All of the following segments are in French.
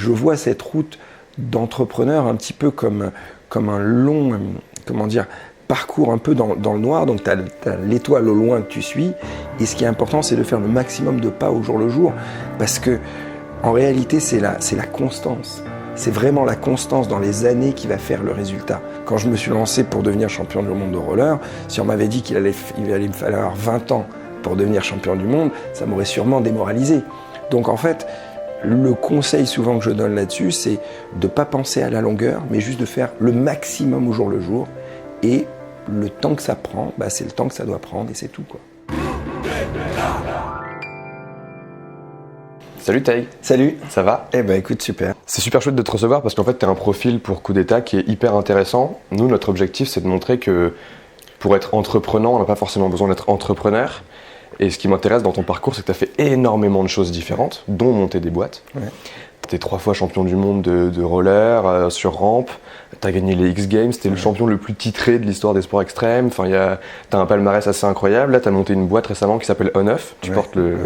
je vois cette route d'entrepreneur un petit peu comme un long, parcours un peu dans le noir. Donc tu as l'étoile au loin que tu suis, et ce qui est important, c'est de faire le maximum de pas au jour le jour, parce que en réalité, c'est la constance. C'est vraiment la constance dans les années qui va faire le résultat. Quand je me suis lancé pour devenir champion du monde de roller, si on m'avait dit qu'il allait me falloir 20 ans pour devenir champion du monde, ça m'aurait sûrement démoralisé. Donc en fait, le conseil souvent que je donne là-dessus, c'est de ne pas penser à la longueur, mais juste de faire le maximum au jour le jour. Et le temps que ça prend, c'est le temps que ça doit prendre, et c'est tout, quoi. Salut Taïg. Salut. Ça va? Écoute, super. C'est super chouette de te recevoir parce qu'en fait tu as un profil pour Coup d'État qui est hyper intéressant. Nous, notre objectif, c'est de montrer que pour être entreprenant, on n'a pas forcément besoin d'être entrepreneur. Et ce qui m'intéresse dans ton parcours, c'est que tu as fait énormément de choses différentes, dont monter des boîtes. Ouais. Tu es 3 fois champion du monde de roller, sur rampe. Tu as gagné les X Games, tu es le champion le plus titré de l'histoire des sports extrêmes. Enfin, tu as un palmarès assez incroyable. Là, tu as monté une boîte récemment qui s'appelle On-Off. Tu portes le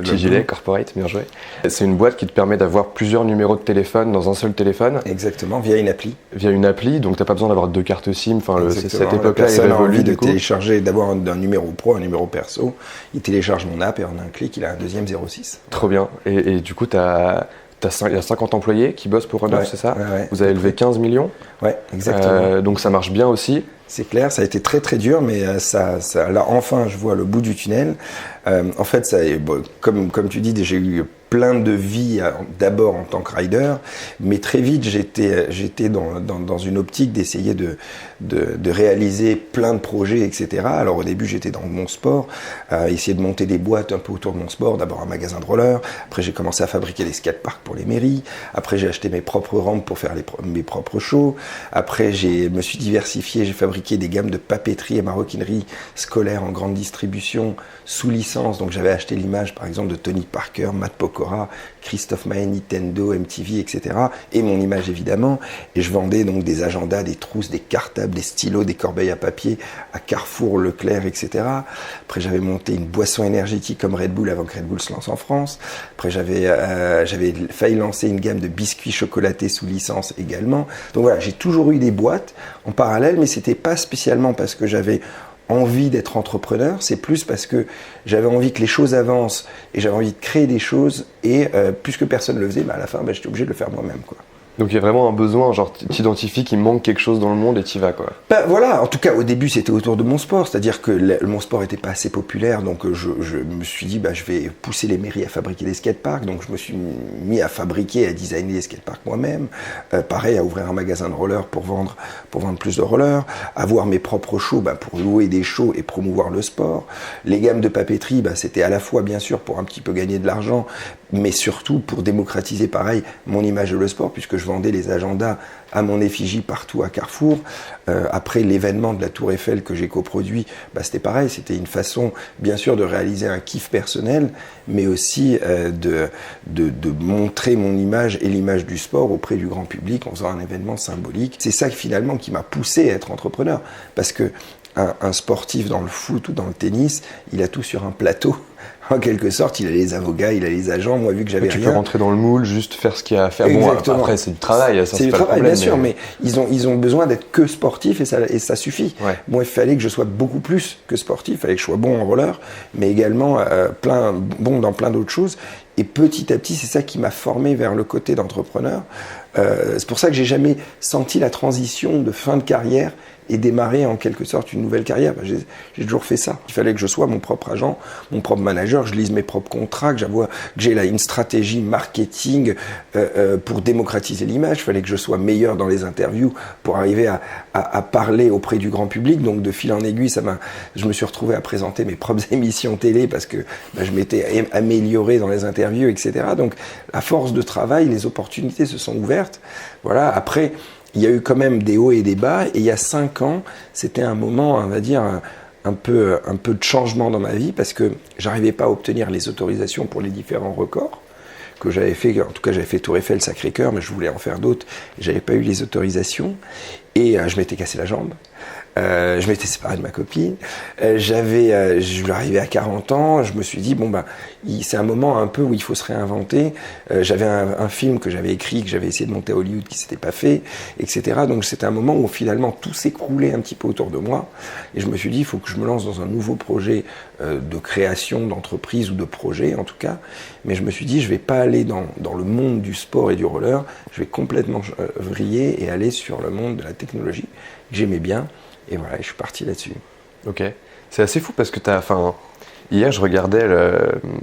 petit gilet corporate, bien joué. C'est une boîte qui te permet d'avoir plusieurs numéros de téléphone dans un seul téléphone. Exactement, via une appli. Via une appli, donc tu n'as pas besoin d'avoir 2 cartes SIM. Enfin, cette époque-là est révolue. A envie de télécharger, d'avoir un numéro pro, un numéro perso. Il télécharge mon app et en un clic, il a un deuxième 06. Trop bien. Et du coup, il y a 50 employés qui bossent pour On-Off, c'est ça? Ouais. Vous avez levé 15 millions? Ouais, exactement. Donc ça marche bien aussi. C'est clair, ça a été très très dur, mais là enfin je vois le bout du tunnel. En fait, comme tu dis, j'ai eu plein de vies d'abord en tant que rider, mais très vite j'étais dans une optique d'essayer de réaliser plein de projets, etc. Alors au début j'étais dans mon sport, essayer de monter des boîtes un peu autour de mon sport, d'abord un magasin de roller, après j'ai commencé à fabriquer des skateparks pour les mairies, après j'ai acheté mes propres rampes pour faire mes propres shows, après je me suis diversifié, j'ai fabriqué des gammes de papeterie et maroquinerie scolaire en grande distribution sous licence, donc j'avais acheté l'image par exemple de Tony Parker, Matt Pokora, Christophe Maé, Nintendo, MTV, etc. et mon image évidemment, et je vendais donc des agendas, des trousses, des cartables, des stylos, des corbeilles à papier à Carrefour, Leclerc, etc. Après j'avais monté une boisson énergétique comme Red Bull avant que Red Bull se lance en France. Après j'avais failli lancer une gamme de biscuits chocolatés sous licence également. Donc voilà, j'ai toujours eu des boîtes en parallèle, mais c'était pas spécialement parce que j'avais envie d'être entrepreneur, c'est plus parce que j'avais envie que les choses avancent et j'avais envie de créer des choses, et puisque personne ne le faisait, à la fin j'étais obligé de le faire moi-même, quoi. Donc il y a vraiment un besoin, genre tu t'identifies qu'il manque quelque chose dans le monde et tu y vas, quoi. Voilà, en tout cas au début c'était autour de mon sport, c'est-à-dire que mon sport n'était pas assez populaire, donc je me suis dit je vais pousser les mairies à fabriquer des skateparks, donc je me suis mis à fabriquer, à designer des skateparks moi-même, pareil, à ouvrir un magasin de rollers pour vendre plus de rollers, avoir mes propres shows pour louer des shows et promouvoir le sport. Les gammes de papeterie, c'était à la fois bien sûr pour un petit peu gagner de l'argent, mais surtout pour démocratiser pareil mon image de le sport, puisque je vendais les agendas à mon effigie partout à Carrefour. Après l'événement de la Tour Eiffel que j'ai coproduit, c'était pareil, c'était une façon bien sûr de réaliser un kiff personnel, mais aussi de montrer mon image et l'image du sport auprès du grand public en faisant un événement symbolique. C'est ça finalement qui m'a poussé à être entrepreneur, parce que un sportif dans le foot ou dans le tennis, il a tout sur un plateau. En quelque sorte, il a les avocats, il a les agents. Moi, vu que j'avais rien... Tu peux rentrer dans le moule, juste faire ce qu'il y a à faire. Exactement. Bon, après, c'est du travail, ça, c'est pas du travail, le problème. Bien sûr, mais ils ont besoin d'être que sportifs et ça suffit. Ouais. Moi, il fallait que je sois beaucoup plus que sportif. Il fallait que je sois bon en roller, mais également bon dans plein d'autres choses. Et petit à petit, c'est ça qui m'a formé vers le côté d'entrepreneur. C'est pour ça que j'ai jamais senti la transition de fin de carrière et démarrer en quelque sorte une nouvelle carrière. J'ai toujours fait ça. Il fallait que je sois mon propre agent, mon propre manager, je lise mes propres contrats, que j'ai là une stratégie marketing pour démocratiser l'image. Il fallait que je sois meilleur dans les interviews pour arriver à parler auprès du grand public. Donc de fil en aiguille, je me suis retrouvé à présenter mes propres émissions télé parce que je m'étais amélioré dans les interviews, etc. Donc à force de travail, les opportunités se sont ouvertes. Voilà. Après, il y a eu quand même des hauts et des bas, et il y a 5 ans, c'était un moment, on va dire, un peu de changement dans ma vie, parce que j'arrivais pas à obtenir les autorisations pour les différents records que j'avais fait. En tout cas, j'avais fait Tour Eiffel, Sacré-Cœur, mais je voulais en faire d'autres, et j'avais pas eu les autorisations. Et je m'étais cassé la jambe. Je m'étais séparé de ma copine. Je lui arrivais à 40 ans. Je me suis dit, c'est un moment un peu où il faut se réinventer. J'avais un film que j'avais écrit, que j'avais essayé de monter à Hollywood, qui s'était pas fait, etc. Donc c'était un moment où finalement tout s'écroulait un petit peu autour de moi. Et je me suis dit, il faut que je me lance dans un nouveau projet de création d'entreprise ou de projet en tout cas. Mais je me suis dit, je vais pas aller dans le monde du sport et du roller. Je vais complètement vriller et aller sur le monde de la technologie que j'aimais bien. Et voilà, je suis parti là-dessus. Ok. C'est assez fou parce que hier, je regardais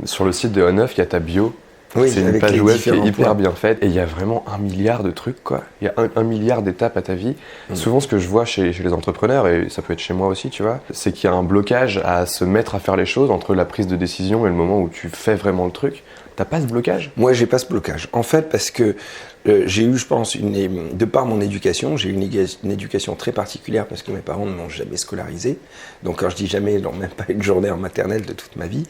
sur le site de On-Off, il y a ta bio. Oui, c'est une page web qui est hyper bien faite et il y a vraiment 1 milliard de trucs, quoi. Il y a un milliard d'étapes à ta vie. Souvent, ce que je vois chez les entrepreneurs, et ça peut être chez moi aussi, tu vois, c'est qu'il y a un blocage à se mettre à faire les choses entre la prise de décision et le moment où tu fais vraiment le truc. T'as pas ce blocage ? Moi, j'ai pas ce blocage. En fait, parce que j'ai eu, je pense, de par mon éducation, j'ai eu une éducation très particulière parce que mes parents ne m'ont jamais scolarisé. Donc, quand je dis jamais, ils n'ont même pas une journée en maternelle de toute ma vie.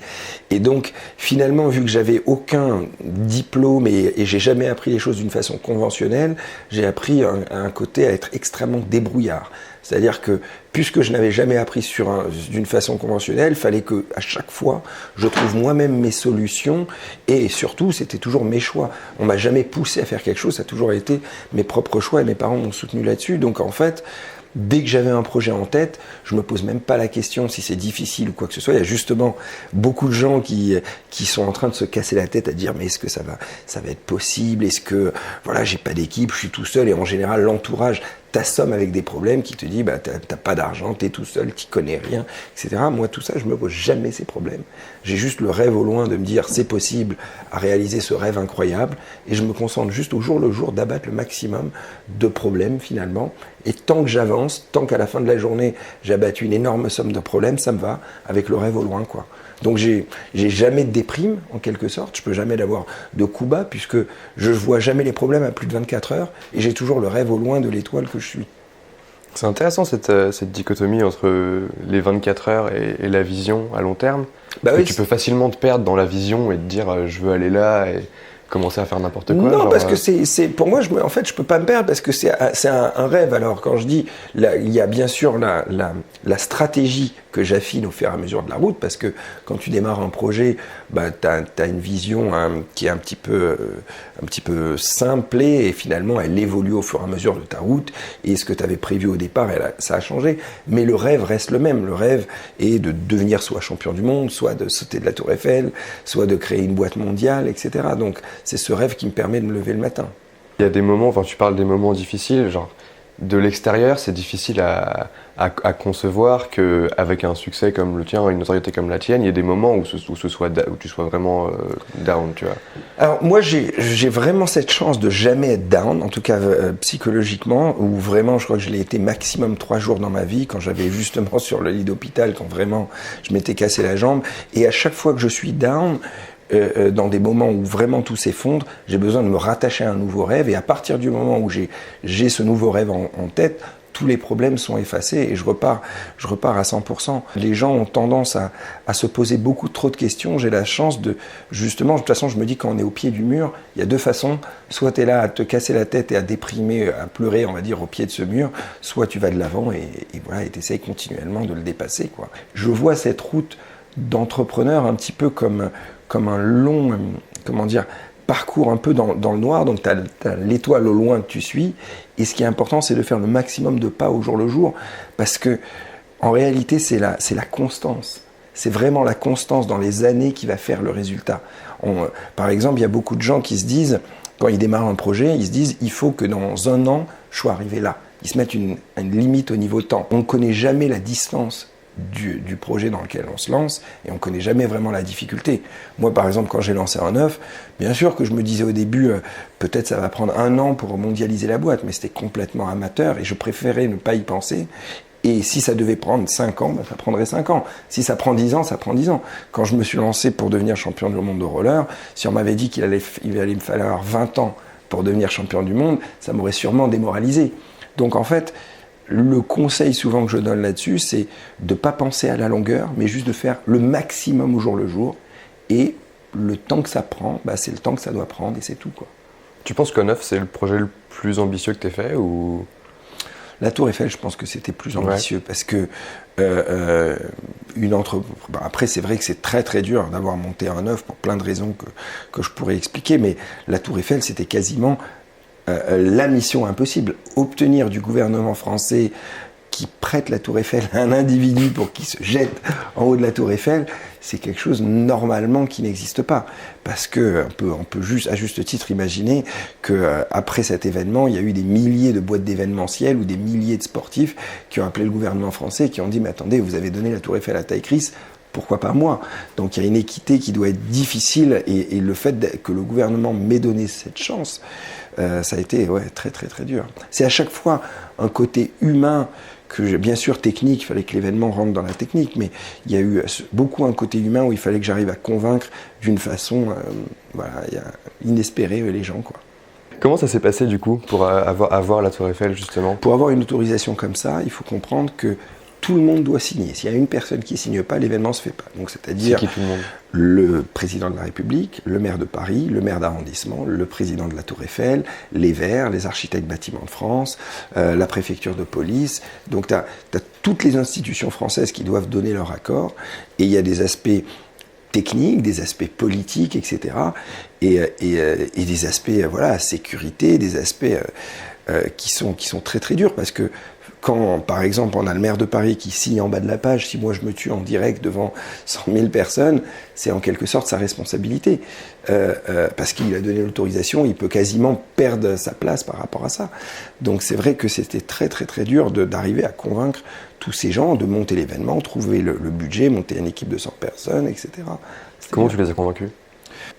Et donc, finalement, vu que j'avais aucun diplôme et j'ai jamais appris les choses d'une façon conventionnelle, j'ai appris un côté à être extrêmement débrouillard. C'est-à-dire que, puisque je n'avais jamais appris d'une façon conventionnelle, il fallait que, à chaque fois, je trouve moi-même mes solutions et surtout, c'était toujours mes choix. On m'a jamais poussé à faire quelque chose, ça a toujours été mes propres choix et mes parents m'ont soutenu là-dessus. Donc, en fait, dès que j'avais un projet en tête, je me pose même pas la question si c'est difficile ou quoi que ce soit. Il y a justement beaucoup de gens qui sont en train de se casser la tête à dire mais est-ce que ça va être possible? Est-ce que, voilà, j'ai pas d'équipe, je suis tout seul et en général, l'entourage t'assomme avec des problèmes qui te dit t'as pas d'argent, t'es tout seul, t'y connais rien, etc. Moi tout ça je me pose jamais ces problèmes. J'ai juste le rêve au loin de me dire c'est possible à réaliser ce rêve incroyable et je me concentre juste au jour le jour d'abattre le maximum de problèmes finalement et tant que j'avance, tant qu'à la fin de la journée j'ai abattu une énorme somme de problèmes, ça me va avec le rêve au loin quoi. Donc j'ai jamais de déprime en quelque sorte, je peux jamais avoir de coup bas puisque je vois jamais les problèmes à plus de 24 heures et j'ai toujours le rêve au loin de l'étoile que je suis. C'est intéressant cette dichotomie entre les 24 heures et la vision à long terme. Oui, tu peux facilement te perdre dans la vision et te dire je veux aller là et commencer à faire n'importe quoi. Non, parce que c'est pour moi, en fait, je peux pas me perdre parce que c'est un rêve. Alors, quand je dis, là, il y a bien sûr la stratégie que j'affine au fur et à mesure de la route, parce que quand tu démarres un projet, t'as une vision qui est un petit peu simplée et finalement, elle évolue au fur et à mesure de ta route. Et ce que tu avais prévu au départ, ça a changé. Mais le rêve reste le même. Le rêve est de devenir soit champion du monde, soit de sauter de la Tour Eiffel, soit de créer une boîte mondiale, etc. Donc, c'est ce rêve qui me permet de me lever le matin. Il y a des moments, tu parles des moments difficiles, genre de l'extérieur, c'est difficile à concevoir qu'avec un succès comme le tien, une notoriété comme la tienne, il y a des moments où tu sois vraiment down, tu vois. Alors moi, j'ai vraiment cette chance de jamais être down, en tout cas psychologiquement, où vraiment, je crois que je l'ai été maximum 3 jours dans ma vie, quand j'avais justement sur le lit d'hôpital, quand vraiment je m'étais cassé la jambe. Et à chaque fois que je suis down, dans des moments où vraiment tout s'effondre, j'ai besoin de me rattacher à un nouveau rêve et à partir du moment où j'ai ce nouveau rêve en tête, tous les problèmes sont effacés et je repars à 100%. Les gens ont tendance à se poser beaucoup trop de questions. J'ai la chance justement, de toute façon, je me dis quand on est au pied du mur, il y a 2 façons. Soit tu es là à te casser la tête et à déprimer, à pleurer, on va dire, au pied de ce mur, soit tu vas de l'avant et voilà, et tu essayes continuellement de le dépasser, quoi. Je vois cette route d'entrepreneur un petit peu comme un long, parcours un peu dans le noir, donc tu as l'étoile au loin que tu suis, et ce qui est important, c'est de faire le maximum de pas au jour le jour, parce que en réalité, c'est la constance. C'est vraiment la constance dans les années qui va faire le résultat. Par exemple, il y a beaucoup de gens qui se disent, quand ils démarrent un projet, ils se disent, il faut que dans 1 an, je sois arrivé là. Ils se mettent une limite au niveau temps. On ne connaît jamais la distance du projet dans lequel on se lance et on ne connaît jamais vraiment la difficulté. Moi, par exemple, quand j'ai lancé Un-Oeuf, bien sûr que je me disais au début, peut-être ça va prendre 1 an pour mondialiser la boîte, mais c'était complètement amateur et je préférais ne pas y penser. Et si ça devait prendre 5 ans, ça prendrait 5 ans. Si ça prend 10 ans, ça prend 10 ans. Quand je me suis lancé pour devenir champion du monde de roller, si on m'avait dit qu'il allait me falloir 20 ans pour devenir champion du monde, ça m'aurait sûrement démoralisé. Donc en fait, le conseil souvent que je donne là-dessus, c'est de ne pas penser à la longueur, mais juste de faire le maximum au jour le jour. Et le temps que ça prend, c'est le temps que ça doit prendre et c'est tout, quoi. Tu penses qu'On-Oeuf, c'est le projet le plus ambitieux que tu aies fait ou... La Tour Eiffel, je pense que c'était plus ambitieux parce que après, c'est vrai que c'est très très dur d'avoir monté un œuvre pour plein de raisons que je pourrais expliquer, mais la Tour Eiffel, c'était quasiment la mission impossible. Obtenir du gouvernement français qui prête la Tour Eiffel à un individu pour qu'il se jette en haut de la Tour Eiffel, c'est quelque chose normalement qui n'existe pas. Parce que on peut juste, à juste titre, imaginer que après cet événement, il y a eu des milliers de boîtes d'événementiel ou des milliers de sportifs qui ont appelé le gouvernement français et qui ont dit « Mais attendez, vous avez donné la Tour Eiffel à Taille Chris, pourquoi pas moi ?» Donc il y a une équité qui doit être difficile et le fait que le gouvernement m'ait donné cette chance, ça a été très très très dur. C'est à chaque fois un côté humain bien sûr technique, il fallait que l'événement rentre dans la technique, mais il y a eu beaucoup un côté humain où il fallait que j'arrive à convaincre d'une façon inespérée les gens, quoi. Comment ça s'est passé du coup pour avoir la Tour Eiffel justement ? Pour avoir une autorisation comme ça, il faut comprendre que tout le monde doit signer. S'il y a une personne qui ne signe pas, l'événement ne se fait pas. Donc, c'est-à-dire c'est qui tout le monde ? Le président de la République, le maire de Paris, le maire d'arrondissement, le président de la Tour Eiffel, les Verts, les architectes bâtiments de France, la préfecture de police. Donc tu as toutes les institutions françaises qui doivent donner leur accord. Et il y a des aspects techniques, des aspects politiques, etc. Et des aspects sécurité, des aspects qui sont très très durs parce que quand, par exemple, on a le maire de Paris qui signe en bas de la page, si moi je me tue en direct devant 100 000 personnes, c'est en quelque sorte sa responsabilité. Parce qu'il a donné l'autorisation, il peut quasiment perdre sa place par rapport à ça. Donc c'est vrai que c'était très très très dur d'arriver à convaincre tous ces gens de monter l'événement, trouver le budget, monter une équipe de 100 personnes, etc. Comment tu les as convaincus ?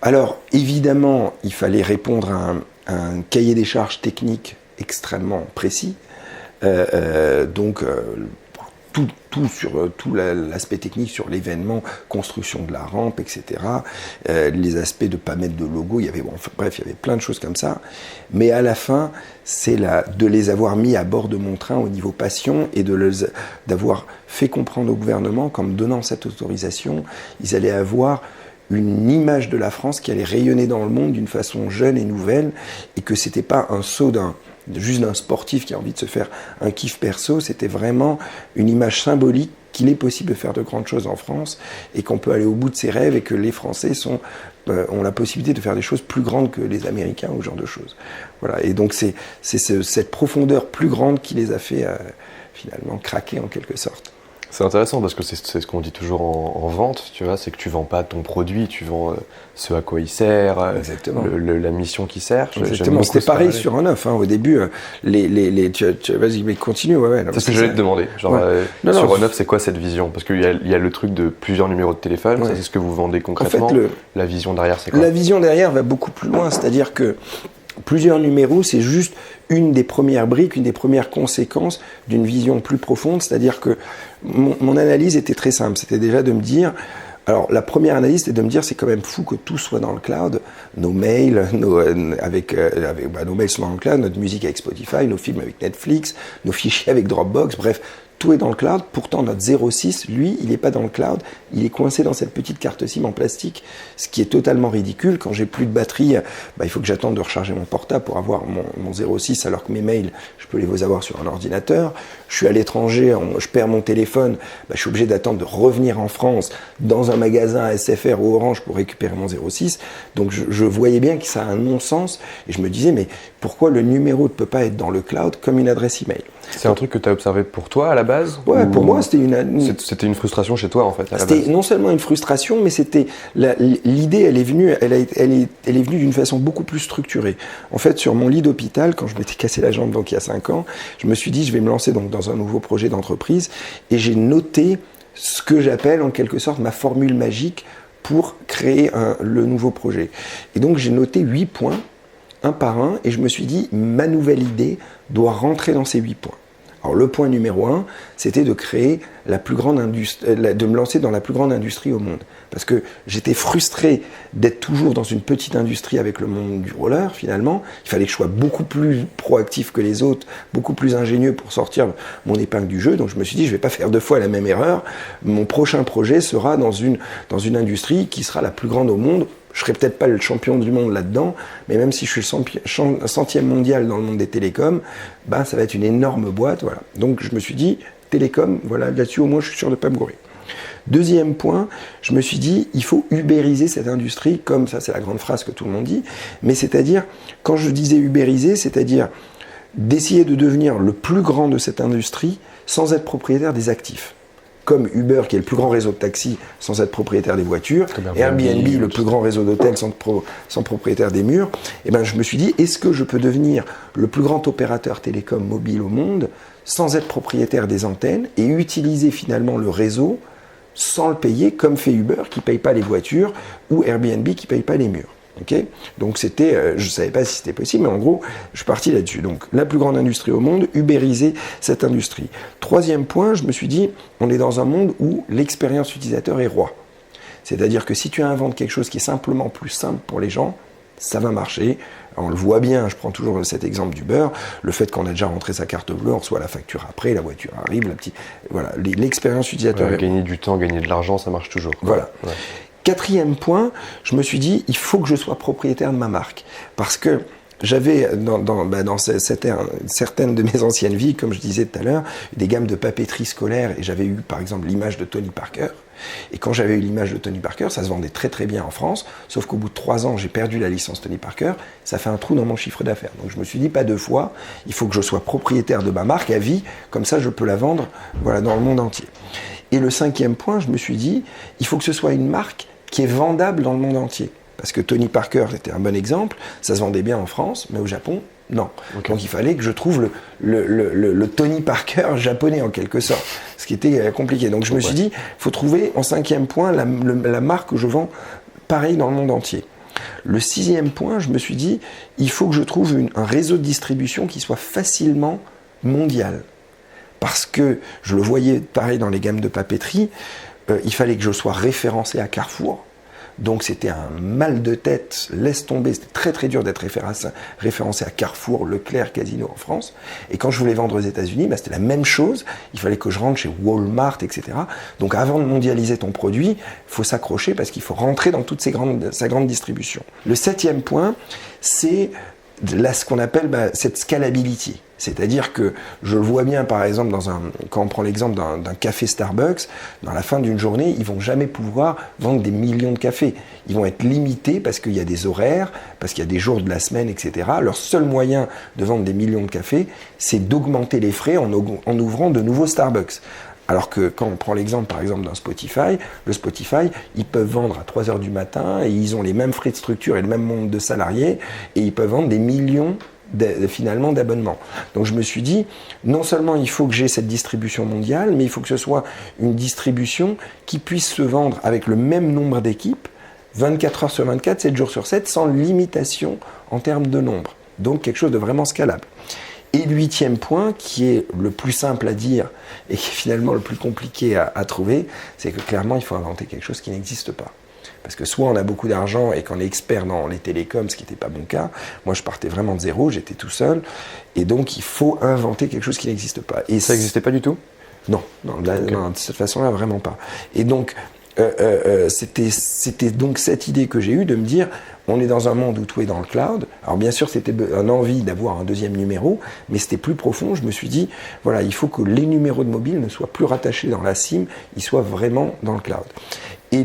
Alors, évidemment, il fallait répondre à un cahier des charges technique extrêmement précis. Tout l'aspect technique sur l'événement, construction de la rampe, etc. Les aspects de pas mettre de logo, il y avait plein de choses comme ça. Mais à la fin, c'est de les avoir mis à bord de mon train au niveau passion et d'avoir fait comprendre au gouvernement qu'en me donnant cette autorisation, ils allaient avoir une image de la France qui allait rayonner dans le monde d'une façon jeune et nouvelle et que c'était pas un saut juste d'un sportif qui a envie de se faire un kiff perso, c'était vraiment une image symbolique qu'il est possible de faire de grandes choses en France et qu'on peut aller au bout de ses rêves et que les Français ont la possibilité de faire des choses plus grandes que les Américains ou ce genre de choses. Voilà. Et donc c'est cette profondeur plus grande qui les a fait finalement craquer en quelque sorte. C'est intéressant parce que c'est ce qu'on dit toujours en vente, tu vois, c'est que tu vends pas ton produit, tu vends ce à quoi il sert, la mission qui sert. Exactement, c'était pareil sur un œuf. Au début, vas-y, mais continue. C'est ce que j'allais te demander. Sur un œuf, c'est quoi cette vision ? Parce qu'il y a le truc de plusieurs numéros de téléphone, ça c'est ce que vous vendez concrètement. En fait, la vision derrière, c'est quoi ? La vision derrière va beaucoup plus loin, c'est-à-dire que plusieurs numéros, c'est juste une des premières briques, une des premières conséquences d'une vision plus profonde, c'est-à-dire que mon analyse était très simple, c'était déjà de me dire, alors la première analyse c'était de me dire c'est quand même fou que tout soit dans le cloud, nos mails, nos mails sont dans le cloud, notre musique avec Spotify, nos films avec Netflix, nos fichiers avec Dropbox, bref, tout est dans le cloud, pourtant notre 06, lui, il n'est pas dans le cloud, il est coincé dans cette petite carte SIM en plastique, ce qui est totalement ridicule. Quand j'ai plus de batterie, il faut que j'attende de recharger mon portable pour avoir mon 06, alors que mes mails, je peux les avoir sur un ordinateur. Je suis à l'étranger, je perds mon téléphone, je suis obligé d'attendre de revenir en France dans un magasin SFR ou Orange pour récupérer mon 06. Donc je voyais bien que ça a un non-sens et je me disais, mais pourquoi le numéro ne peut pas être dans le cloud comme une adresse email ? C'est un truc que tu as observé pour toi à la base ? Ouais, pour moi, c'était une frustration chez toi en fait. C'était non seulement une frustration, mais c'était l'idée. Elle est venue d'une façon beaucoup plus structurée. En fait, sur mon lit d'hôpital, quand je m'étais cassé la jambe donc il y a 5 ans, je me suis dit je vais me lancer donc dans un nouveau projet d'entreprise et j'ai noté ce que j'appelle en quelque sorte ma formule magique pour créer le nouveau projet. Et donc j'ai noté 8 points, un par un, et je me suis dit ma nouvelle idée doit rentrer dans ces 8 points. Alors le point numéro 1, c'était de créer la plus grande de me lancer dans la plus grande industrie au monde. Parce que j'étais frustré d'être toujours dans une petite industrie avec le monde du roller, finalement. Il fallait que je sois beaucoup plus proactif que les autres, beaucoup plus ingénieux pour sortir mon épingle du jeu. Donc je me suis dit, je ne vais pas faire 2 fois la même erreur. Mon prochain projet sera dans une industrie qui sera la plus grande au monde, je serai peut-être pas le champion du monde là-dedans, mais même si je suis le centième mondial dans le monde des télécoms, ben, ça va être une énorme boîte. Voilà. Donc je me suis dit, télécom, voilà, là-dessus au moins je suis sûr de ne pas me gourer. Deuxième point, je me suis dit, il faut ubériser cette industrie, comme ça c'est la grande phrase que tout le monde dit, mais c'est-à-dire, quand je disais ubériser, c'est-à-dire d'essayer de devenir le plus grand de cette industrie sans être propriétaire des actifs. Comme Uber, qui est le plus grand réseau de taxis sans être propriétaire des voitures, Airbnb, le plus grand réseau d'hôtels sans propriétaire des murs, et ben je me suis dit, est-ce que je peux devenir le plus grand opérateur télécom mobile au monde sans être propriétaire des antennes et utiliser finalement le réseau sans le payer, comme fait Uber, qui ne paye pas les voitures, ou Airbnb, qui ne paye pas les murs. Okay, donc c'était, je ne savais pas si c'était possible, mais en gros, je suis parti là-dessus. Donc la plus grande industrie au monde, ubériser cette industrie. Troisième point, je me suis dit, on est dans un monde où l'expérience utilisateur est roi. C'est-à-dire que si tu inventes quelque chose qui est simplement plus simple pour les gens, ça va marcher. On le voit bien, je prends toujours cet exemple d'Uber, le fait qu'on a déjà rentré sa carte bleue, on reçoit la facture après, la voiture arrive, voilà, l'expérience utilisateur. Ouais, gagner du temps, gagner de l'argent, ça marche toujours. Voilà. Ouais. Quatrième point, je me suis dit, il faut que je sois propriétaire de ma marque. Parce que j'avais, dans certaines de mes anciennes vies, comme je disais tout à l'heure, des gammes de papeterie scolaire, et j'avais eu par exemple l'image de Tony Parker. Et quand j'avais eu l'image de Tony Parker, ça se vendait très très bien en France, sauf qu'au bout de 3 ans, j'ai perdu la licence Tony Parker, ça fait un trou dans mon chiffre d'affaires. Donc je me suis dit, pas 2 fois, il faut que je sois propriétaire de ma marque à vie, comme ça je peux la vendre, voilà, dans le monde entier. Et le 5e point, je me suis dit, il faut que ce soit une marque qui est vendable dans le monde entier. Parce que Tony Parker, c'était un bon exemple, ça se vendait bien en France, mais au Japon, non. Okay. Donc il fallait que je trouve le Tony Parker japonais en quelque sorte, ce qui était compliqué. Donc je me suis dit, il faut trouver en 5e point la marque que je vends pareil dans le monde entier. Le 6e point, je me suis dit, il faut que je trouve un réseau de distribution qui soit facilement mondial. Parce que je le voyais pareil dans les gammes de papeterie, il fallait que je sois référencé à Carrefour. Donc c'était un mal de tête, laisse tomber, c'était très très dur d'être référencé à Carrefour, Leclerc, Casino en France. Et quand je voulais vendre aux États-Unis, c'était la même chose, il fallait que je rentre chez Walmart, etc. Donc avant de mondialiser ton produit, il faut s'accrocher parce qu'il faut rentrer dans toute sa grande distribution. Le 7e point, c'est ce qu'on appelle cette scalability. C'est-à-dire que je le vois bien, par exemple, quand on prend l'exemple d'un café Starbucks, dans la fin d'une journée, ils ne vont jamais pouvoir vendre des millions de cafés. Ils vont être limités parce qu'il y a des horaires, parce qu'il y a des jours de la semaine, etc. Leur seul moyen de vendre des millions de cafés, c'est d'augmenter les frais en ouvrant de nouveaux Starbucks. Alors que quand on prend l'exemple, par exemple, d'un Spotify, le Spotify, ils peuvent vendre à 3h du matin et ils ont les mêmes frais de structure et le même nombre de salariés et ils peuvent vendre des millions finalement d'abonnements. Donc je me suis dit, non seulement il faut que j'ai cette distribution mondiale, mais il faut que ce soit une distribution qui puisse se vendre avec le même nombre d'équipes, 24 heures sur 24, 7 jours sur 7, sans limitation en termes de nombre. Donc quelque chose de vraiment scalable. Et le 8e point, qui est le plus simple à dire et qui est finalement le plus compliqué à trouver, c'est que clairement il faut inventer quelque chose qui n'existe pas. Parce que soit on a beaucoup d'argent et qu'on est expert dans les télécoms, ce qui n'était pas mon cas. Moi, je partais vraiment de zéro, j'étais tout seul. Et donc, il faut inventer quelque chose qui n'existe pas. Et ça n'existait pas du tout ? Non, non, de cette façon-là, vraiment pas. Et donc, c'était donc cette idée que j'ai eue de me dire, on est dans un monde où tout est dans le cloud. Alors bien sûr, c'était une envie d'avoir un 2e numéro, mais c'était plus profond. Je me suis dit, voilà, il faut que les numéros de mobile ne soient plus rattachés dans la SIM, ils soient vraiment dans le cloud. Et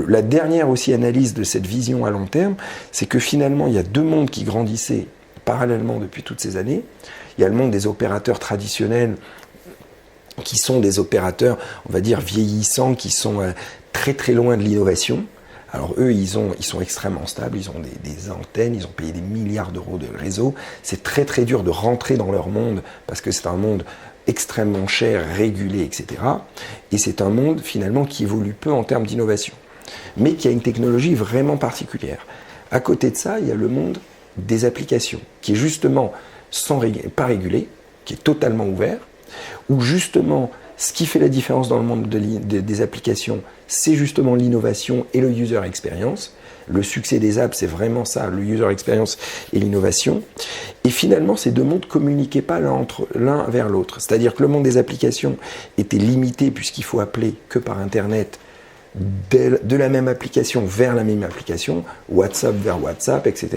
la dernière aussi analyse de cette vision à long terme, c'est que finalement, il y a 2 mondes qui grandissaient parallèlement depuis toutes ces années. Il y a le monde des opérateurs traditionnels, qui sont des opérateurs, on va dire, vieillissants, qui sont très très loin de l'innovation. Alors eux, ils sont extrêmement stables, ils ont des antennes, ils ont payé des milliards d'euros de réseau. C'est très très dur de rentrer dans leur monde, parce que c'est un monde extrêmement cher, régulé, etc. Et c'est un monde finalement qui évolue peu en termes d'innovation, mais qui a une technologie vraiment particulière. À côté de ça, il y a le monde des applications, qui est justement pas régulé, qui est totalement ouvert, où justement ce qui fait la différence dans le monde des applications, c'est justement l'innovation et le user experience. Le succès des apps, c'est vraiment ça, le user experience et l'innovation. Et finalement, ces 2 mondes ne communiquaient pas l'un vers l'autre. C'est-à-dire que le monde des applications était limité puisqu'il faut appeler que par Internet de la même application vers la même application, WhatsApp vers WhatsApp, etc.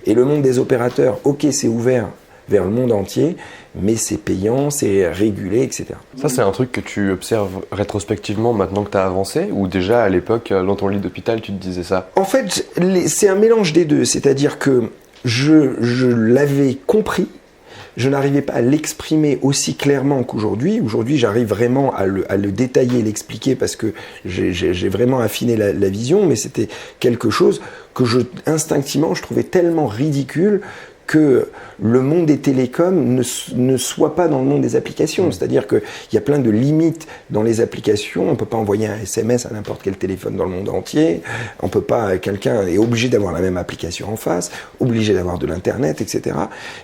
Et le monde des opérateurs, ok, c'est ouvert vers le monde entier, mais c'est payant, c'est régulé, etc. Ça, c'est un truc que tu observes rétrospectivement maintenant que tu as avancé, ou déjà à l'époque, dans ton lit d'hôpital, tu te disais ça? En fait, c'est un mélange des deux, c'est-à-dire que je l'avais compris, je n'arrivais pas à l'exprimer aussi clairement qu'aujourd'hui. Aujourd'hui, j'arrive vraiment à le détailler, l'expliquer, parce que j'ai vraiment affiné la vision, mais c'était quelque chose que instinctivement, je trouvais tellement ridicule que le monde des télécoms ne soit pas dans le monde des applications. C'est-à-dire qu'il y a plein de limites dans les applications. On ne peut pas envoyer un SMS à n'importe quel téléphone dans le monde entier. On peut pas, quelqu'un est obligé d'avoir la même application en face, obligé d'avoir de l'Internet, etc.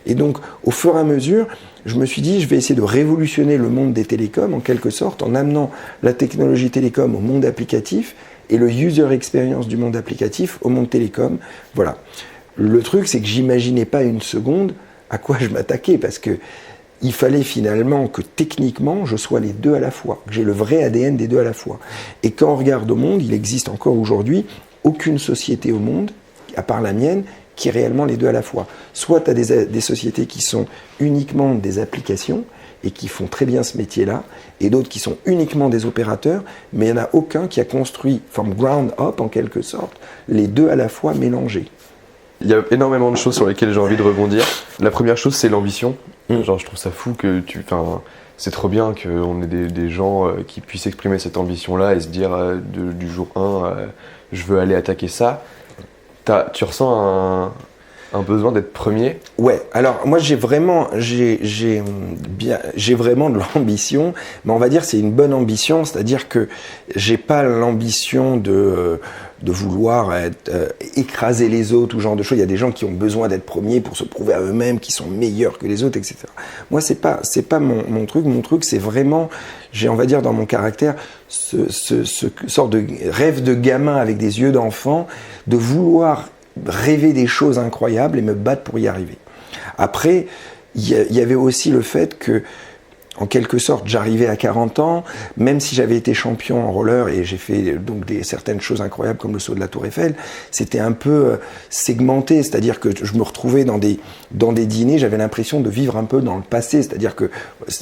Et donc, au fur et à mesure, je me suis dit, je vais essayer de révolutionner le monde des télécoms, en quelque sorte, en amenant la technologie télécom au monde applicatif et le user experience du monde applicatif au monde télécom. Voilà. Le truc, c'est que j'imaginais pas une seconde à quoi je m'attaquais, parce que il fallait finalement que techniquement, je sois les deux à la fois, que j'ai le vrai ADN des deux à la fois. Et quand on regarde au monde, il existe encore aujourd'hui aucune société au monde, à part la mienne, qui est réellement les deux à la fois. Soit tu as des sociétés qui sont uniquement des applications et qui font très bien ce métier-là, et d'autres qui sont uniquement des opérateurs, mais il n'y en a aucun qui a construit, from ground up en quelque sorte, les deux à la fois mélangés. Il y a énormément de choses sur lesquelles j'ai envie de rebondir. La première chose, c'est l'ambition. Genre, je trouve ça fou que c'est trop bien qu'on ait des gens qui puissent exprimer cette ambition-là et se dire du jour 1, je veux aller attaquer ça. Tu ressens un besoin d'être premier? Ouais, alors moi j'ai vraiment de l'ambition, mais on va dire c'est une bonne ambition, c'est-à-dire que j'ai pas l'ambition de vouloir écraser les autres ou ce genre de choses. Il y a des gens qui ont besoin d'être premiers pour se prouver à eux-mêmes qu'ils sont meilleurs que les autres, etc. Moi c'est pas mon truc. Mon truc c'est vraiment, j'ai on va dire dans mon caractère ce sorte de rêve de gamin avec des yeux d'enfant, de vouloir rêver des choses incroyables et me battre pour y arriver. Après, il y avait aussi le fait que, en quelque sorte, j'arrivais à 40 ans, même si j'avais été champion en roller et j'ai fait donc certaines choses incroyables comme le saut de la Tour Eiffel, c'était un peu segmenté, c'est-à-dire que je me retrouvais dans des dîners, j'avais l'impression de vivre un peu dans le passé, c'est-à-dire que,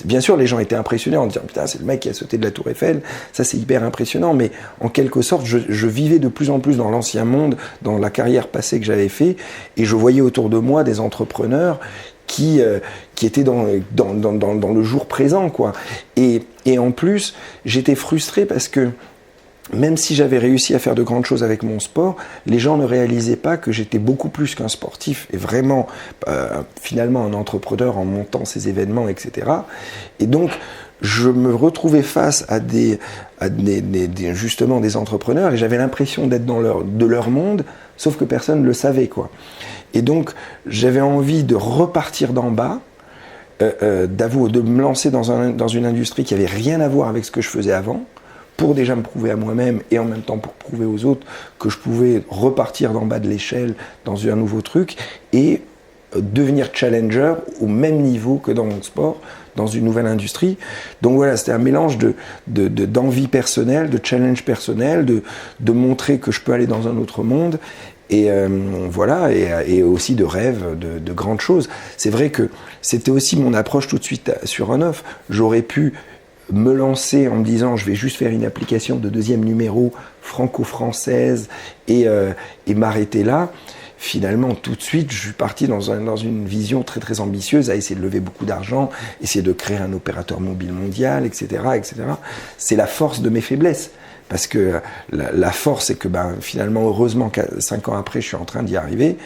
bien sûr, les gens étaient impressionnés en disant « Putain, c'est le mec qui a sauté de la Tour Eiffel », ça c'est hyper impressionnant, mais en quelque sorte, je vivais de plus en plus dans l'ancien monde, dans la carrière passée que j'avais fait, et je voyais autour de moi des entrepreneurs qui étaient dans le jour présent, quoi. Et en plus, j'étais frustré parce que même si j'avais réussi à faire de grandes choses avec mon sport, les gens ne réalisaient pas que j'étais beaucoup plus qu'un sportif et vraiment, finalement, un entrepreneur en montant ces événements, etc. Et donc, je me retrouvais face à justement des entrepreneurs et j'avais l'impression d'être de leur monde, sauf que personne ne le savait, quoi. Et donc, j'avais envie de repartir d'en bas, de me lancer dans une industrie qui n'avait rien à voir avec ce que je faisais avant, pour déjà me prouver à moi-même et en même temps pour prouver aux autres que je pouvais repartir d'en bas de l'échelle dans un nouveau truc et devenir challenger au même niveau que dans mon sport, dans une nouvelle industrie. Donc voilà, c'était un mélange d'envie personnelle, de challenge personnel, de montrer que je peux aller dans un autre monde. Et voilà, et aussi de rêves, de grandes choses. C'est vrai que c'était aussi mon approche tout de suite sur on-off. J'aurais pu me lancer en me disant je vais juste faire une application de deuxième numéro franco-française et m'arrêter là. Finalement, tout de suite, je suis parti dans une vision très très ambitieuse, à essayer de lever beaucoup d'argent, essayer de créer un opérateur mobile mondial, etc., etc. C'est la force de mes faiblesses. Parce que la force, c'est que finalement, heureusement, 5 ans après, je suis en train d'y arriver.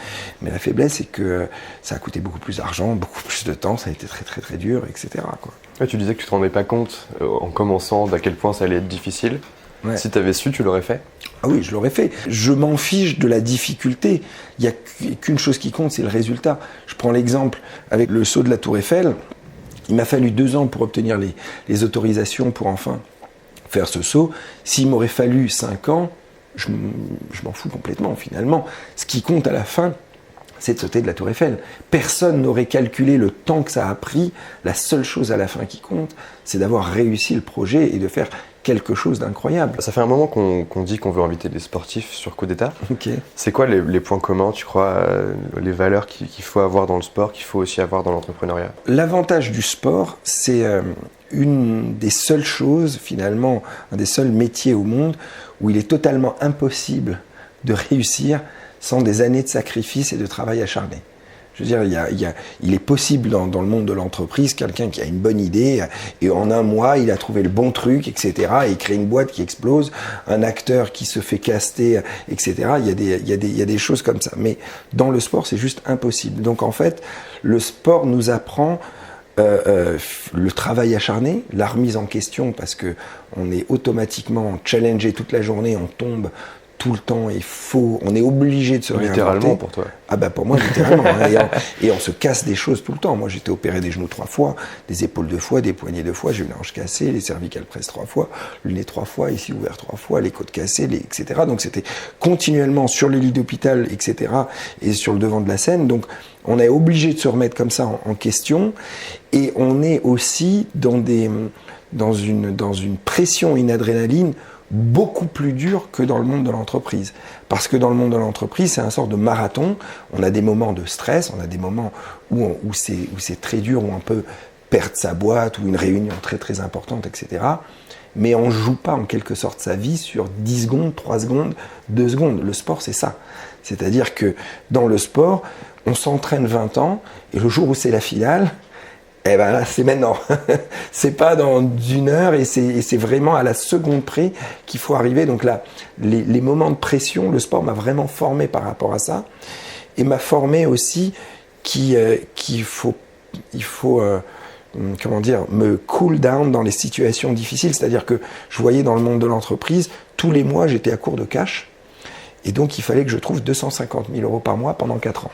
Mais la faiblesse, c'est que ça a coûté beaucoup plus d'argent, beaucoup plus de temps, ça a été très très très dur, etc., quoi. Ouais, tu disais que tu te rendais pas compte, en commençant, d'à quel point ça allait être difficile. Ouais. Si tu avais su, tu l'aurais fait? Ah oui, je l'aurais fait. Je m'en fiche de la difficulté. Il n'y a qu'une chose qui compte, c'est le résultat. Je prends l'exemple avec le saut de la Tour Eiffel. Il m'a fallu 2 ans pour obtenir les autorisations pour enfin faire ce saut. S'il m'aurait fallu 5 ans, je m'en fous complètement finalement. Ce qui compte à la fin, c'est de sauter de la Tour Eiffel. Personne n'aurait calculé le temps que ça a pris. La seule chose à la fin qui compte, c'est d'avoir réussi le projet et de faire quelque chose d'incroyable. Ça fait un moment qu'on dit qu'on veut inviter des sportifs sur Coup d'État. Okay. C'est quoi les points communs, tu crois, les valeurs qu'il faut avoir dans le sport, qu'il faut aussi avoir dans l'entrepreneuriat? L'avantage du sport, c'est une des seules choses, finalement, un des seuls métiers au monde où il est totalement impossible de réussir sans des années de sacrifice et de travail acharné. Je veux dire, il est possible dans le monde de l'entreprise, quelqu'un qui a une bonne idée et en un mois, il a trouvé le bon truc, etc. Et il crée une boîte qui explose, un acteur qui se fait caster, etc. Il y a des choses comme ça. Mais dans le sport, c'est juste impossible. Donc en fait, le sport nous apprend le travail acharné, la remise en question, parce que on est automatiquement challengé toute la journée, on tombe tout le temps, on est obligé de se réinventer. Littéralement pour toi? Ah bah pour moi littéralement, hein, et on se casse des choses tout le temps. Moi j'ai été opéré des genoux 3 fois, des épaules 2 fois, des poignets 2 fois, j'ai eu la hanche cassée, les cervicales presses 3 fois, le nez 3 fois, ici ouvert 3 fois, les côtes cassées, etc. Donc c'était continuellement sur les lits d'hôpital, etc. et sur le devant de la scène. Donc on est obligé de se remettre comme ça en question, et on est aussi dans une pression, une adrénaline beaucoup plus dur que dans le monde de l'entreprise. Parce que dans le monde de l'entreprise, c'est un sort de marathon. On a des moments de stress, on a des moments où c'est très dur, où on peut perdre sa boîte, ou une réunion très très importante, etc. Mais on ne joue pas en quelque sorte sa vie sur 10 secondes, 3 secondes, 2 secondes. Le sport, c'est ça. C'est-à-dire que dans le sport, on s'entraîne 20 ans, et le jour où c'est la finale, eh ben là, c'est maintenant. C'est pas dans 1 heure, et c'est vraiment à la seconde près qu'il faut arriver. Donc là, les moments de pression, le sport m'a vraiment formé par rapport à ça, et m'a formé aussi qu'il faut me cool down dans les situations difficiles. C'est-à-dire que je voyais dans le monde de l'entreprise, tous les mois, j'étais à court de cash, et donc il fallait que je trouve 250 000 euros par mois pendant 4 ans.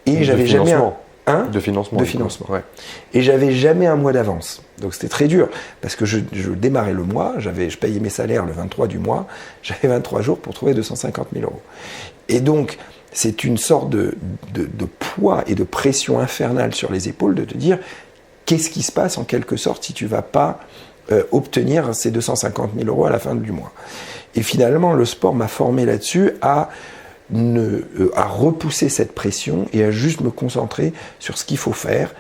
Et j'avais jamais de financement. Ouais. Et j'avais jamais un mois d'avance. Donc c'était très dur, parce que je démarrais le mois, je payais mes salaires le 23 du mois, j'avais 23 jours pour trouver 250 000 euros. Et donc, c'est une sorte de poids et de pression infernale sur les épaules de te dire, qu'est-ce qui se passe en quelque sorte si tu ne vas pas obtenir ces 250 000 euros à la fin du mois. Et finalement, le sport m'a formé là-dessus à repousser cette pression et à juste me concentrer sur ce qu'il faut faire,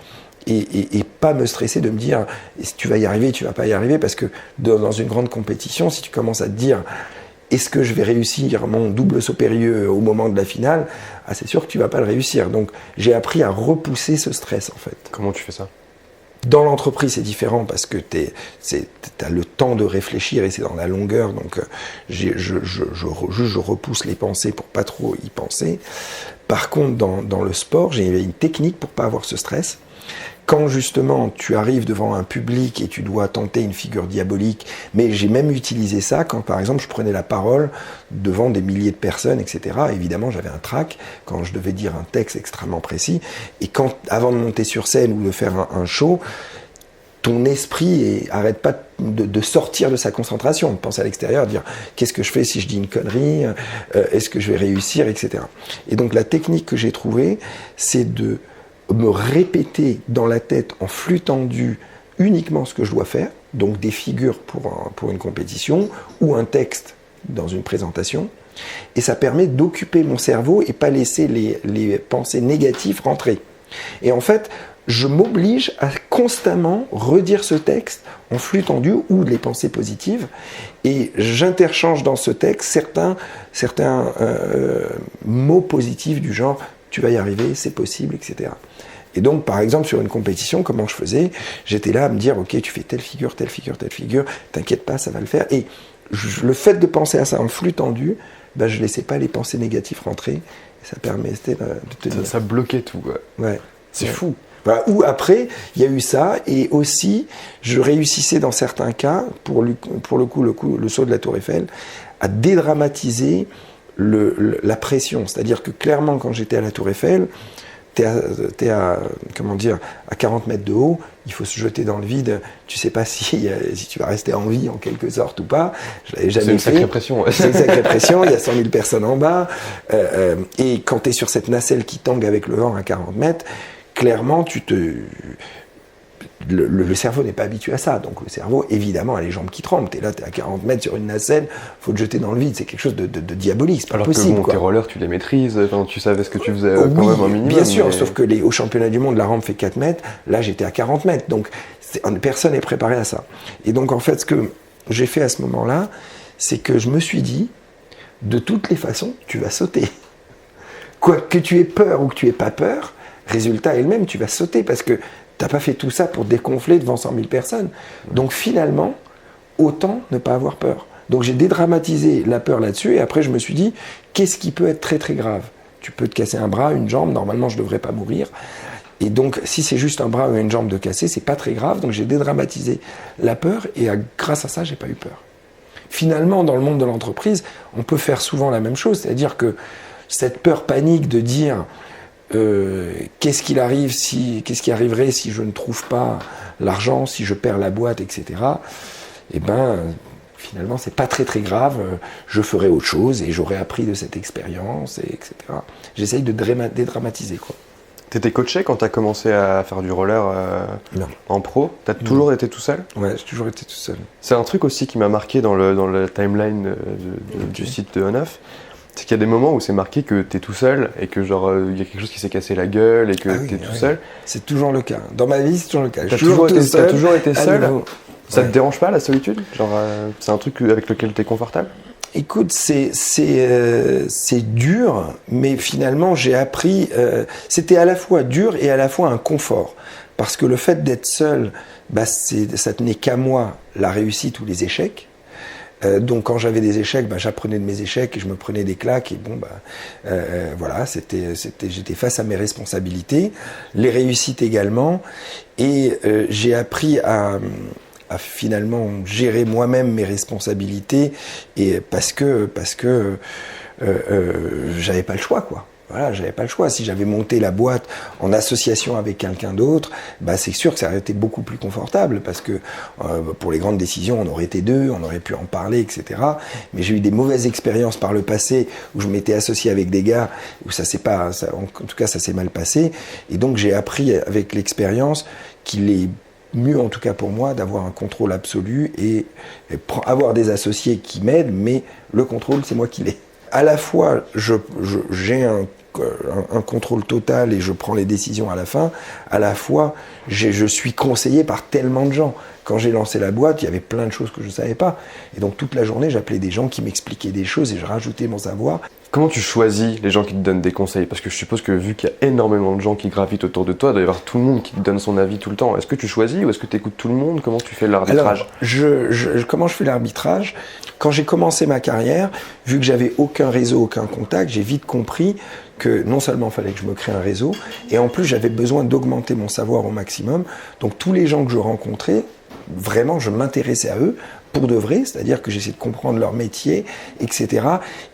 et pas me stresser de me dire si tu vas y arriver, tu vas pas y arriver, parce que dans une grande compétition, si tu commences à te dire est-ce que je vais réussir mon double saut périlleux au moment de la finale, c'est sûr que tu vas pas le réussir. Donc j'ai appris à repousser ce stress en fait. Comment tu fais ça? Dans l'entreprise, c'est différent parce que t'as le temps de réfléchir et c'est dans la longueur. Donc, je repousse les pensées pour pas trop y penser. Par contre, dans le sport, j'ai une technique pour pas avoir ce stress. Quand justement tu arrives devant un public et tu dois tenter une figure diabolique, mais j'ai même utilisé ça quand par exemple je prenais la parole devant des milliers de personnes, etc. Évidemment j'avais un trac quand je devais dire un texte extrêmement précis, et avant de monter sur scène ou de faire un show, ton esprit arrête pas de sortir de sa concentration, de penser à l'extérieur, de dire qu'est-ce que je fais si je dis une connerie, est-ce que je vais réussir, etc. Et donc la technique que j'ai trouvée, c'est de me répéter dans la tête en flux tendu uniquement ce que je dois faire, donc des figures pour une compétition ou un texte dans une présentation, et ça permet d'occuper mon cerveau et pas laisser les pensées négatives rentrer. Et en fait, je m'oblige à constamment redire ce texte en flux tendu ou les pensées positives, et j'interchange dans ce texte certains mots positifs du genre tu vas y arriver, c'est possible, etc. Et donc, par exemple, sur une compétition, comment je faisais? J'étais là à me dire, ok, tu fais telle figure, t'inquiète pas, ça va le faire. Et le fait de penser à ça en flux tendu, je laissais pas les pensées négatives rentrer, et ça permettait de tenir. Ça bloquait tout, ouais. C'est fou. Voilà. Ou après, il y a eu ça, et aussi, je réussissais dans certains cas, pour le coup, le saut de la Tour Eiffel, à dédramatiser la pression. C'est-à-dire que clairement, quand j'étais à la Tour Eiffel, t'es à 40 mètres de haut, il faut se jeter dans le vide, tu sais pas si tu vas rester en vie en quelque sorte ou pas. Je l'avais jamais fait. C'est une sacrée pression. C'est une sacrée pression, il y a 100 000 personnes en bas, et quand tu es sur cette nacelle qui tangue avec le vent à 40 mètres, clairement le cerveau n'est pas habitué à ça. Donc le cerveau, évidemment, a les jambes qui tremblent. T'es là, t'es à 40 mètres sur une nacelle, faut te jeter dans le vide. C'est quelque chose de diabolique, c'est pas Alors possible. Alors que tes rollers, tu les maîtrises, tu savais ce que tu faisais quand Oui, même un minimum. bien sûr, mais... sauf que au championnat du monde, la rampe fait 4 mètres, là j'étais à 40 mètres. Donc personne n'est préparé à ça. Et donc en fait, ce que j'ai fait à ce moment-là, c'est que je me suis dit, de toutes les façons, tu vas sauter. Quoi que tu aies peur ou que tu aies pas peur, résultat est le même, tu vas sauter parce que t'as pas fait tout ça pour dégonfler devant 100 000 personnes. Donc finalement, autant ne pas avoir peur. Donc j'ai dédramatisé la peur là-dessus et après je me suis dit, qu'est-ce qui peut être très très grave ? Tu peux te casser un bras, une jambe, normalement je devrais pas mourir. Et donc si c'est juste un bras ou une jambe de cassé, c'est pas très grave. Donc j'ai dédramatisé la peur et grâce à ça, j'ai pas eu peur. Finalement, dans le monde de l'entreprise, on peut faire souvent la même chose, c'est-à-dire que cette peur panique de dire qu'est-ce qui arriverait si je ne trouve pas l'argent, si je perds la boîte, etc. Eh ben, finalement, c'est pas très très grave. Je ferai autre chose et j'aurai appris de cette expérience, etc. J'essaye de dédramatiser, quoi. T'étais coaché quand t'as commencé à faire du roller en pro ? T'as toujours été tout seul ? Ouais, j'ai toujours été tout seul. C'est un truc aussi qui m'a marqué dans la timeline du site de Oneuf. C'est qu'il y a des moments où c'est marqué que t'es tout seul et que genre il y a quelque chose qui s'est cassé la gueule et que t'es tout seul. C'est toujours le cas. Dans ma vie, c'est toujours le cas. T'as toujours été seul. Ça te Ouais. dérange pas la solitude ? Genre c'est un truc avec lequel t'es confortable ? Écoute, c'est dur, mais finalement j'ai appris. C'était à la fois dur et à la fois un confort, parce que le fait d'être seul, ça tenait qu'à moi la réussite ou les échecs. Donc quand j'avais des échecs, j'apprenais de mes échecs et je me prenais des claques et voilà, j'étais face à mes responsabilités, les réussites également, et j'ai appris à finalement gérer moi-même mes responsabilités et parce que j'avais pas le choix, quoi. Voilà, j'avais pas le choix. Si j'avais monté la boîte en association avec quelqu'un d'autre, c'est sûr que ça aurait été beaucoup plus confortable parce que pour les grandes décisions, on aurait été deux, on aurait pu en parler, etc. Mais j'ai eu des mauvaises expériences par le passé où je m'étais associé avec des gars où en tout cas, ça s'est mal passé. Et donc, j'ai appris avec l'expérience qu'il est mieux, en tout cas pour moi, d'avoir un contrôle absolu et avoir des associés qui m'aident, mais le contrôle, c'est moi qui l'ai. À la fois, j'ai un contrôle total et je prends les décisions à la fin. À la fois, je suis conseillé par tellement de gens. Quand j'ai lancé la boîte, il y avait plein de choses que je ne savais pas. Et donc toute la journée, j'appelais des gens qui m'expliquaient des choses et je rajoutais mon savoir. Comment tu choisis les gens qui te donnent des conseils ? Parce que je suppose que vu qu'il y a énormément de gens qui gravitent autour de toi, il doit y avoir tout le monde qui te donne son avis tout le temps. Est-ce que tu choisis ou est-ce que tu écoutes tout le monde ? Comment tu fais l'arbitrage ? Alors, comment je fais l'arbitrage ? Quand j'ai commencé ma carrière, vu que j'avais aucun réseau, aucun contact, j'ai vite compris que non seulement il fallait que je me crée un réseau, et en plus j'avais besoin d'augmenter mon savoir au maximum. Donc tous les gens que je rencontrais, vraiment je m'intéressais à eux pour de vrai, c'est-à-dire que j'essayais de comprendre leur métier, etc.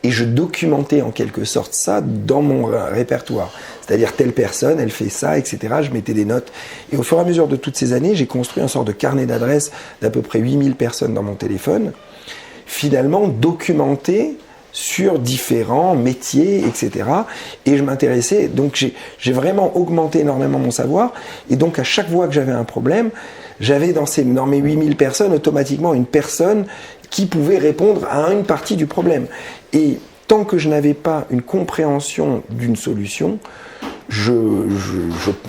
Et je documentais en quelque sorte ça dans mon répertoire. C'est-à-dire telle personne, elle fait ça, etc. Je mettais des notes. Et au fur et à mesure de toutes ces années, j'ai construit un sort de carnet d'adresses d'à peu près 8000 personnes dans mon téléphone, finalement documenté sur différents métiers, etc. Et je m'intéressais, donc j'ai vraiment augmenté énormément mon savoir. Et donc à chaque fois que j'avais un problème, j'avais dans mes 8000 personnes automatiquement une personne qui pouvait répondre à une partie du problème. Et tant que je n'avais pas une compréhension d'une solution,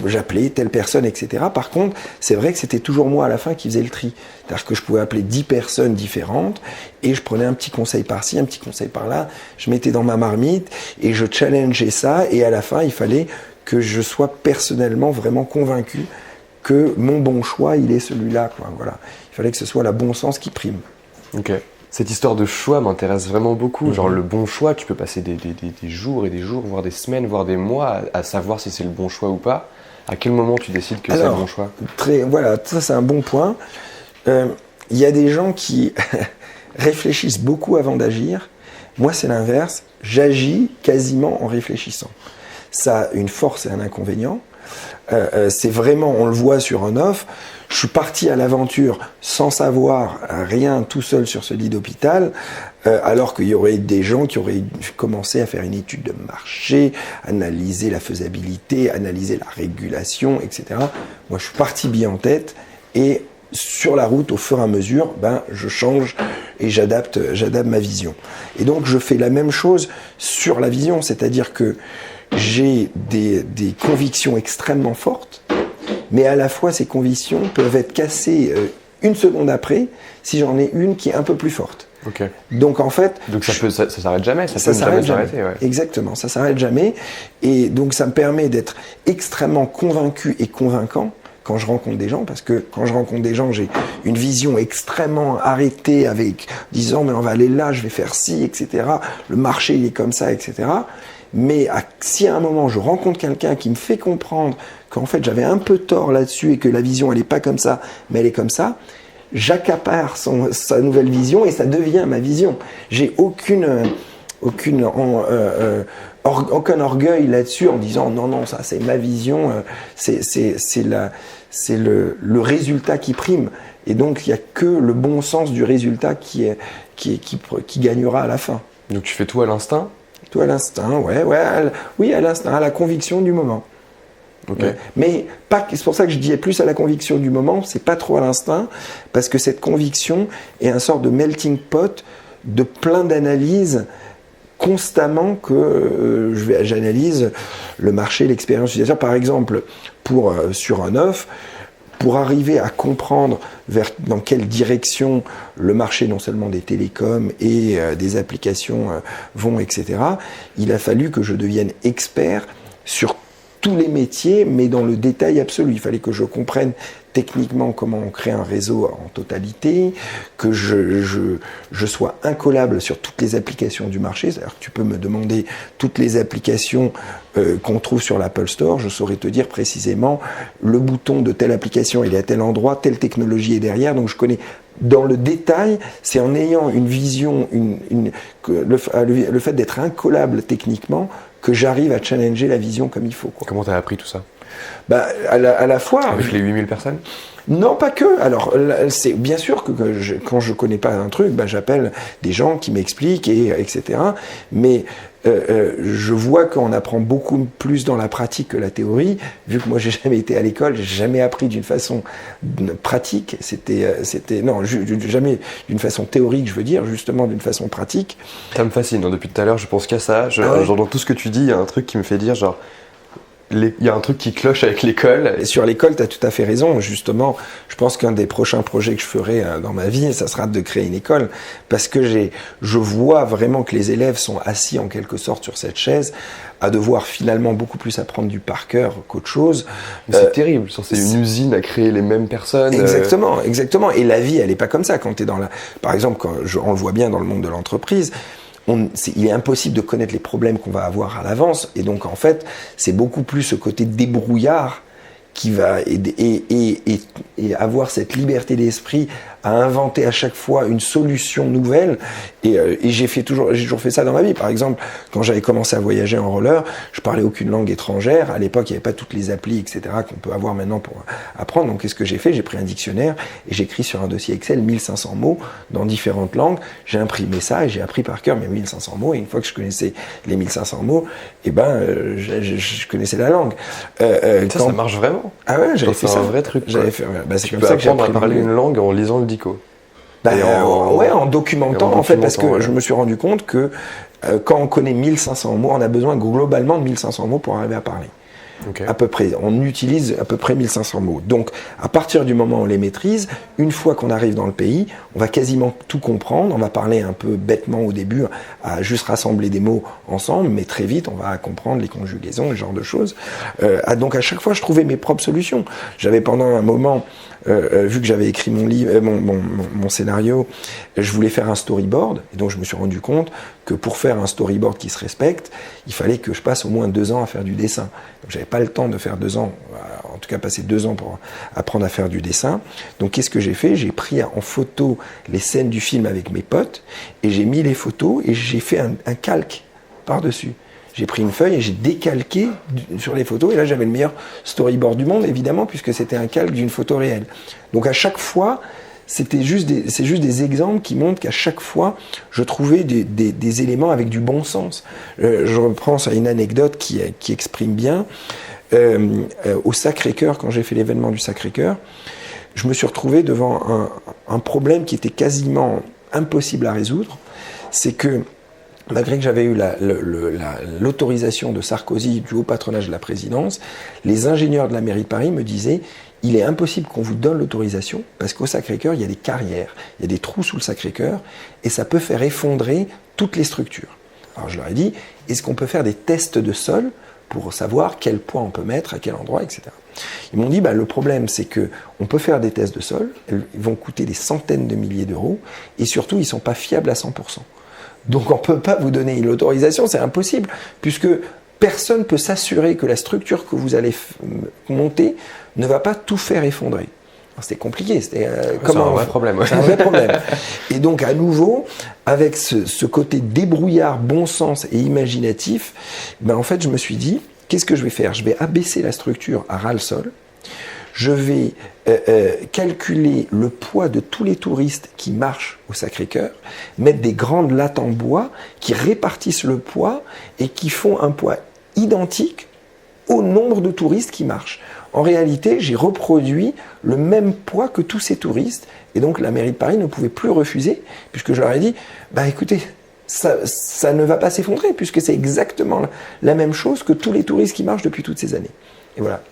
j'appelais telle personne, etc. Par contre, c'est vrai que c'était toujours moi à la fin qui faisais le tri. C'est-à-dire que je pouvais appeler 10 personnes différentes et je prenais un petit conseil par-ci, un petit conseil par-là. Je mettais dans ma marmite et je challengeais ça. Et à la fin, il fallait que je sois personnellement vraiment convaincu que mon bon choix, il est celui-là, quoi. Voilà. Il fallait que ce soit le bon sens qui prime. Ok. Cette histoire de choix m'intéresse vraiment beaucoup. Genre le bon choix, tu peux passer des jours et des jours, voire des semaines, voire des mois à savoir si c'est le bon choix ou pas. À quel moment tu décides que c'est le bon choix ? Voilà, ça c'est un bon point. Il y a des gens qui réfléchissent beaucoup avant d'agir. Moi c'est l'inverse. J'agis quasiment en réfléchissant. Ça a une force et un inconvénient. C'est vraiment, on le voit sur Oneuf, je suis parti à l'aventure sans savoir rien tout seul sur ce lit d'hôpital, alors qu'il y aurait des gens qui auraient commencé à faire une étude de marché, analyser la faisabilité, analyser la régulation, etc. Moi je suis parti bien en tête, et sur la route, au fur et à mesure, je change et j'adapte ma vision. Et donc, je fais la même chose sur la vision, c'est-à-dire que j'ai des convictions extrêmement fortes, mais à la fois, ces convictions peuvent être cassées une seconde après, si j'en ai une qui est un peu plus forte. Okay. Donc, en fait... Donc, ça s'arrête jamais, ça peut s'arrête jamais s'arrêter. Ouais. Exactement, ça s'arrête jamais. Et donc, ça me permet d'être extrêmement convaincu et convaincant quand je rencontre des gens, parce que quand je rencontre des gens, j'ai une vision extrêmement arrêtée avec disant mais on va aller là, je vais faire ci, etc. Le marché il est comme ça, etc. Mais si à un moment je rencontre quelqu'un qui me fait comprendre qu'en fait j'avais un peu tort là-dessus et que la vision elle est pas comme ça, mais elle est comme ça, j'accapare sa nouvelle vision et ça devient ma vision. J'ai aucun orgueil là-dessus en disant non ça c'est ma vision, c'est le résultat qui prime et donc il n'y a que le bon sens du résultat qui gagnera à la fin. Donc tu fais tout à l'instinct? Tout à l'instinct, oui à l'instinct, à la conviction du moment. Okay. Ouais. Mais c'est pour ça que je disais plus à la conviction du moment, c'est pas trop à l'instinct, parce que cette conviction est un sort de melting pot de plein d'analyses constamment que j'analyse le marché, l'expérience utilisateur. Par exemple, sur un offre, pour arriver à comprendre dans quelle direction le marché, non seulement des télécoms et des applications vont, etc., il a fallu que je devienne expert sur tous les métiers, mais dans le détail absolu. Il fallait que je comprenne techniquement comment on crée un réseau en totalité, que je sois incollable sur toutes les applications du marché. C'est-à-dire que tu peux me demander toutes les applications qu'on trouve sur l'Apple Store, je saurais te dire précisément le bouton de telle application, il est à tel endroit, telle technologie est derrière, donc je connais dans le détail. C'est en ayant une vision, le fait d'être incollable techniquement, que j'arrive à challenger la vision comme il faut. Quoi. Comment tu as appris tout ça ? À la fois... Avec les 8000 personnes ? Non, pas que. Alors, c'est bien sûr que quand je connais pas un truc, j'appelle des gens qui m'expliquent, etc. Mais je vois qu'on apprend beaucoup plus dans la pratique que la théorie. Vu que moi, j'ai jamais été à l'école, j'ai jamais appris d'une façon pratique. Jamais d'une façon théorique, je veux dire, justement d'une façon pratique. Ça me fascine. Depuis tout à l'heure, je pense qu'à ça. Genre, dans tout ce que tu dis, il y a un truc qui me fait dire, genre... Il y a un truc qui cloche avec l'école. Et sur l'école, tu as tout à fait raison. Justement, je pense qu'un des prochains projets que je ferai dans ma vie, ça sera de créer une école. Parce que je vois vraiment que les élèves sont assis en quelque sorte sur cette chaise, à devoir finalement beaucoup plus apprendre du par cœur qu'autre chose. Mais c'est terrible. C'est une usine à créer les mêmes personnes. Exactement. Et la vie, elle n'est pas comme ça. Quand tu es par exemple, on le voit bien dans le monde de l'entreprise, il est impossible de connaître les problèmes qu'on va avoir à l'avance, et donc en fait c'est beaucoup plus ce côté débrouillard qui va et avoir cette liberté d'esprit à inventer à chaque fois une solution nouvelle. Et j'ai toujours fait ça dans ma vie. Par exemple, quand j'avais commencé à voyager en roller, je parlais aucune langue étrangère. À l'époque, il n'y avait pas toutes les applis, etc., qu'on peut avoir maintenant pour apprendre. Donc, qu'est-ce que j'ai fait ? J'ai pris un dictionnaire et j'ai écrit sur un dossier Excel 1500 mots dans différentes langues. J'ai imprimé ça et j'ai appris par cœur mes 1500 mots. Et une fois que je connaissais les 1500 mots, je connaissais la langue. Ça marche vraiment. Ah ouais, j'avais fait ça. C'est un vrai truc. C'est tu comme peux ça que j'ai apprendre appris à parler une langue en lisant le dico. En documentant, en fait, parce que je me suis rendu compte que quand on connaît 1500 mots, on a besoin globalement de 1500 mots pour arriver à parler. Okay. À peu près, on utilise à peu près 1500 mots. Donc, à partir du moment où on les maîtrise, une fois qu'on arrive dans le pays, on va quasiment tout comprendre. On va parler un peu bêtement au début, à juste rassembler des mots ensemble, mais très vite, on va comprendre les conjugaisons, ce genre de choses. Donc, à chaque fois, je trouvais mes propres solutions. J'avais pendant un moment, vu que j'avais écrit mon livre, mon scénario, je voulais faire un storyboard, et donc je me suis rendu compte que pour faire un storyboard qui se respecte, il fallait que je passe au moins 2 ans à faire du dessin. Donc j'avais pas le temps de faire 2 ans, en tout cas passer 2 ans pour apprendre à faire du dessin. Donc qu'est-ce que j'ai fait ? J'ai pris en photo les scènes du film avec mes potes, et j'ai mis les photos, et j'ai fait un calque par-dessus. J'ai pris une feuille et j'ai décalqué sur les photos, et là j'avais le meilleur storyboard du monde, évidemment, puisque c'était un calque d'une photo réelle. Donc à chaque fois, c'est juste des exemples qui montrent qu'à chaque fois, je trouvais des éléments avec du bon sens. Je reprends ça, une anecdote qui exprime bien. Au Sacré-Cœur, quand j'ai fait l'événement du Sacré-Cœur, je me suis retrouvé devant un problème qui était quasiment impossible à résoudre. C'est que, malgré que j'avais eu l'autorisation de Sarkozy, du haut patronage de la présidence, les ingénieurs de la mairie de Paris me disaient « Il est impossible qu'on vous donne l'autorisation parce qu'au Sacré-Cœur, il y a des carrières, il y a des trous sous le Sacré-Cœur et ça peut faire effondrer toutes les structures. » Alors je leur ai dit « Est-ce qu'on peut faire des tests de sol pour savoir quel poids on peut mettre, à quel endroit, etc. » Ils m'ont dit le problème, c'est qu'on peut faire des tests de sol, ils vont coûter des centaines de milliers d'euros et surtout, ils ne sont pas fiables à 100%. Donc on ne peut pas vous donner l'autorisation, c'est impossible, puisque personne ne peut s'assurer que la structure que vous allez monter ne va pas tout faire effondrer. C'était compliqué. C'est un vrai problème. C'est un vrai problème. Et donc à nouveau, avec ce côté débrouillard, bon sens et imaginatif, en fait je me suis dit, qu'est-ce que je vais faire? Je vais abaisser la structure à ras le sol. Je vais calculer le poids de tous les touristes qui marchent au Sacré-Cœur, mettre des grandes lattes en bois qui répartissent le poids et qui font un poids identique au nombre de touristes qui marchent. En réalité, j'ai reproduit le même poids que tous ces touristes et donc la mairie de Paris ne pouvait plus refuser puisque je leur ai dit écoutez, ça ne va pas s'effondrer puisque c'est exactement la même chose que tous les touristes qui marchent depuis toutes ces années. Et voilà,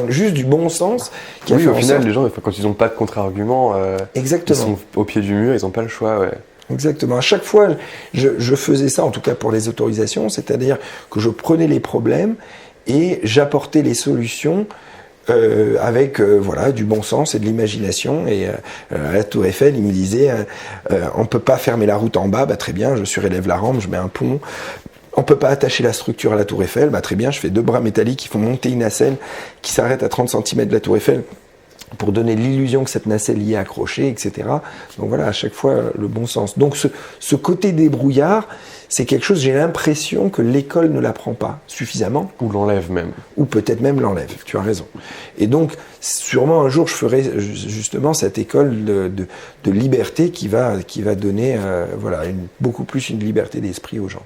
juste du bon sens. Qui a fait au final, les gens, quand ils n'ont pas de contre-argument, ils sont au pied du mur, ils n'ont pas le choix. Ouais. Exactement. À chaque fois, je faisais ça, en tout cas pour les autorisations, c'est-à-dire que je prenais les problèmes et j'apportais les solutions avec du bon sens et de l'imagination. Et à la Tour Eiffel, il me disait on peut pas fermer la route en bas, très bien, je surélève la rampe, je mets un pont. On ne peut pas attacher la structure à la Tour Eiffel, très bien, je fais 2 bras métalliques qui font monter une nacelle qui s'arrête à 30 cm de la Tour Eiffel pour donner l'illusion que cette nacelle y est accrochée, etc. Donc voilà, à chaque fois, le bon sens. Donc ce côté débrouillard, c'est quelque chose, j'ai l'impression que l'école ne l'apprend pas suffisamment. Ou l'enlève même. Ou peut-être même l'enlève, tu as raison. Et donc, sûrement un jour, je ferai justement cette école de liberté qui va donner beaucoup plus une liberté d'esprit aux gens.